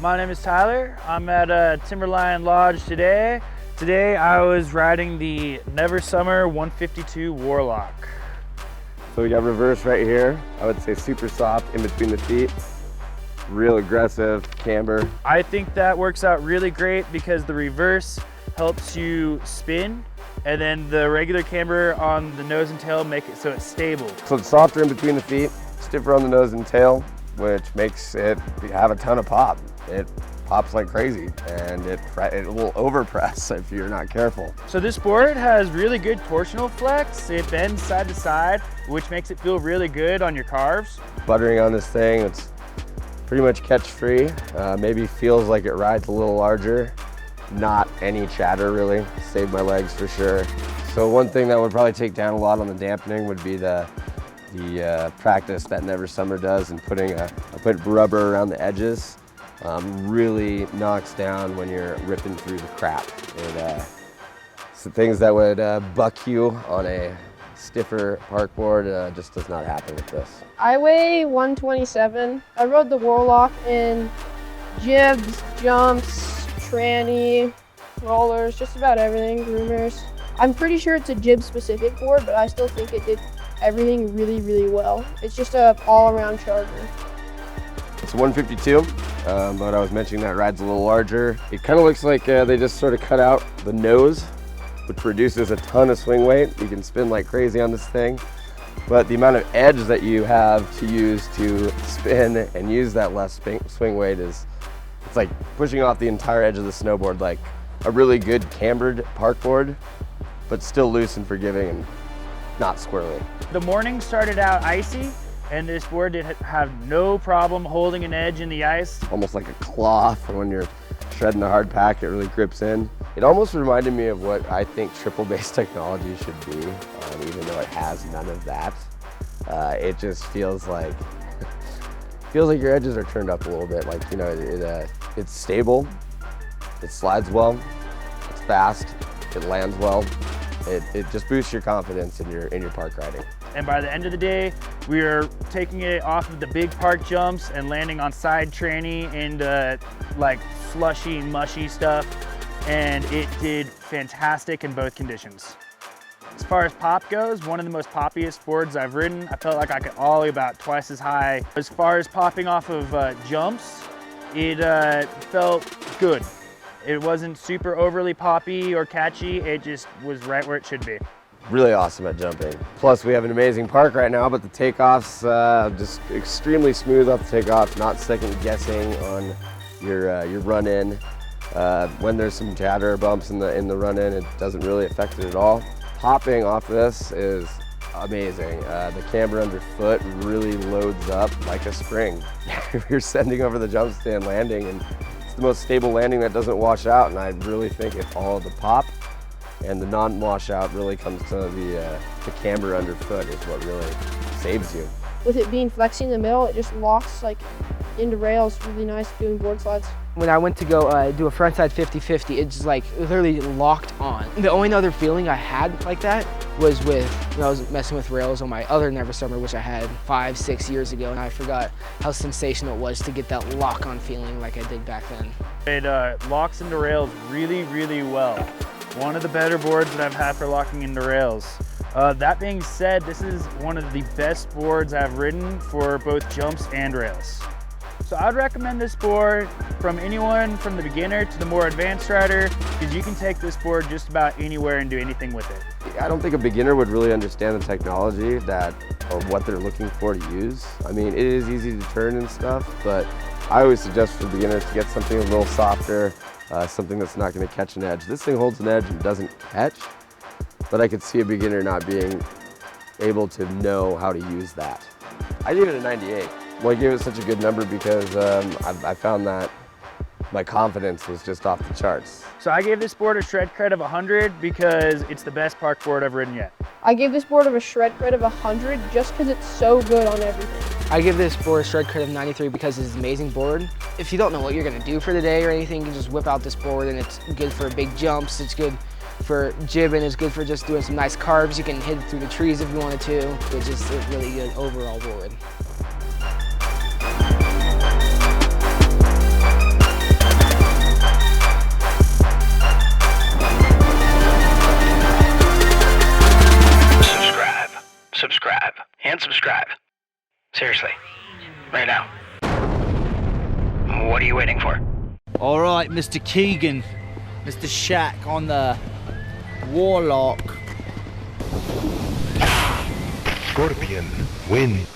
My name is Tyler. I'm at Timberline Lodge today. Today I was riding the Never Summer 152 Warlock. So we got reverse right here. I would say super soft in between the feet. Real aggressive camber. I think that works out really great because the reverse helps you spin, and then the regular camber on the nose and tail make it so it's stable. So it's softer in between the feet, stiffer on the nose and tail, which makes it have a ton of pop. It pops like crazy, and it will overpress if you're not careful. So this board has really good torsional flex. It bends side to side, which makes it feel really good on your carves. Buttering on this thing, it's pretty much catch free. Maybe feels like it rides a little larger. Not any chatter really. Saved my legs for sure. So one thing that would probably take down a lot on the dampening would be the practice that Never Summer does, and I put rubber around the edges. Really knocks down when you're ripping through the crap. So things that would buck you on a stiffer park board just does not happen with this. I weigh 127. I rode the Warlock in jibs, jumps, tranny, rollers, just about everything, groomers. I'm pretty sure it's a jib specific board, but I still think it did everything really, really well. It's just a all-around charger. It's a 152, but I was mentioning that ride's a little larger. It kind of looks like they just sort of cut out the nose, which produces a ton of swing weight. You can spin like crazy on this thing, but the amount of edge that you have to use to spin and use that less swing weight it's like pushing off the entire edge of the snowboard, like a really good cambered park board, but still loose and forgiving and not squirrely. The morning started out icy, and this board did have no problem holding an edge in the ice. Almost like a cloth, and when you're shredding a hard pack, it really grips in. It almost reminded me of what I think triple base technology should be, even though it has none of that. It just feels like your edges are turned up a little bit. Like, you know, it's stable, it slides well, it's fast, it lands well. It just boosts your confidence in your park riding. And by the end of the day, we are taking it off of the big park jumps and landing on side tranny and like slushy, mushy stuff. And it did fantastic in both conditions. As far as pop goes, one of the most poppiest boards I've ridden. I felt like I could ollie about twice as high. As far as popping off of jumps, it felt good. It wasn't super overly poppy or catchy. It just was right where it should be. Really awesome at jumping. Plus we have an amazing park right now, but the takeoffs just extremely smooth off the takeoff, not second guessing on your run in. When there's some chatter or bumps in the run in, it doesn't really affect it at all. Popping off this is amazing. The camber underfoot really loads up like a spring. You're sending over the jump stand landing, and it's the most stable landing that doesn't wash out, and I really think if all of the pop and the non-washout really comes to the camber underfoot is what really saves you. With it being flexy in the middle, it just locks like into rails. Really nice doing board slides. When I went to go do a frontside 50-50, it just like literally locked on. The only other feeling I had like that was when I was messing with rails on my other Never Summer, which I had 5-6 years ago, and I forgot how sensational it was to get that lock-on feeling like I did back then. It locks into rails really, really well. One of the better boards that I've had for locking into rails. That being said, this is one of the best boards I've ridden for both jumps and rails. So I'd recommend this board from anyone from the beginner to the more advanced rider, because you can take this board just about anywhere and do anything with it. I don't think a beginner would really understand the technology or what they're looking for to use. I mean, it is easy to turn and stuff, but I always suggest for beginners to get something a little softer, something that's not going to catch an edge. This thing holds an edge and doesn't catch, but I could see a beginner not being able to know how to use that. I gave it a 98. Well, I gave it such a good number because I found that my confidence was just off the charts. So I gave this board a shred cred of 100 because it's the best park board I've ridden yet. I gave this board a shred cred of 100 just because it's so good on everything. I give this board a shred cred of 93 because it's an amazing board. If you don't know what you're gonna do for the day or anything, you can just whip out this board, and it's good for big jumps, it's good for jibbing, it's good for just doing some nice carves. You can hit it through the trees if you wanted to. It's just a really good overall board. and subscribe. Seriously, right now. What are you waiting for? All right, Mr. Keegan, Mr. Shaq on the Warlock. Scorpion wins.